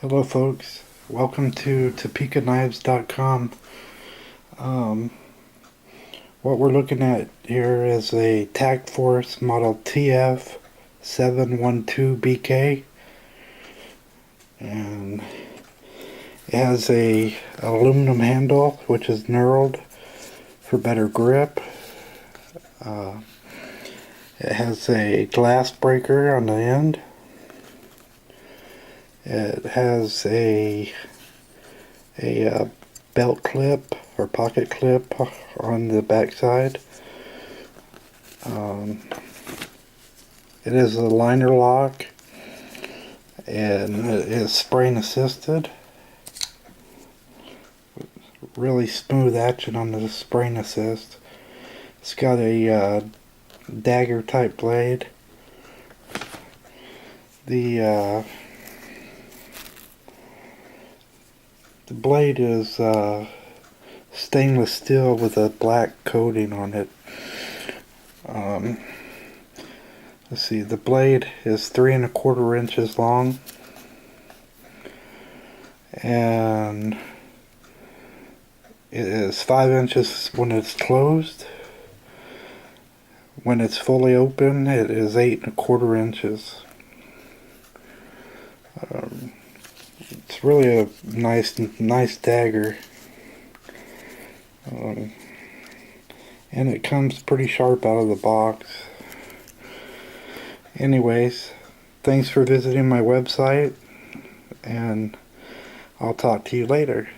Hello folks, welcome to TopekaKnives.com. What we're looking at here is a Tac-Force model TF-712BK, and it has a aluminum handle which is knurled for better grip. It has a glass breaker on the end. It has a belt clip or pocket clip on the back side. It is a liner lock, and it is spring assisted. Really smooth action on the spring assist. It's got a dagger type blade. The blade is stainless steel with a black coating on it. Let's see, the blade is 3 1/4 inches long, and it is 5 inches when it's closed. When it's fully open, it is 8 1/4 inches. It's really a nice dagger, and it comes pretty sharp out of the box. Anyways, thanks for visiting my website, and I'll talk to you later.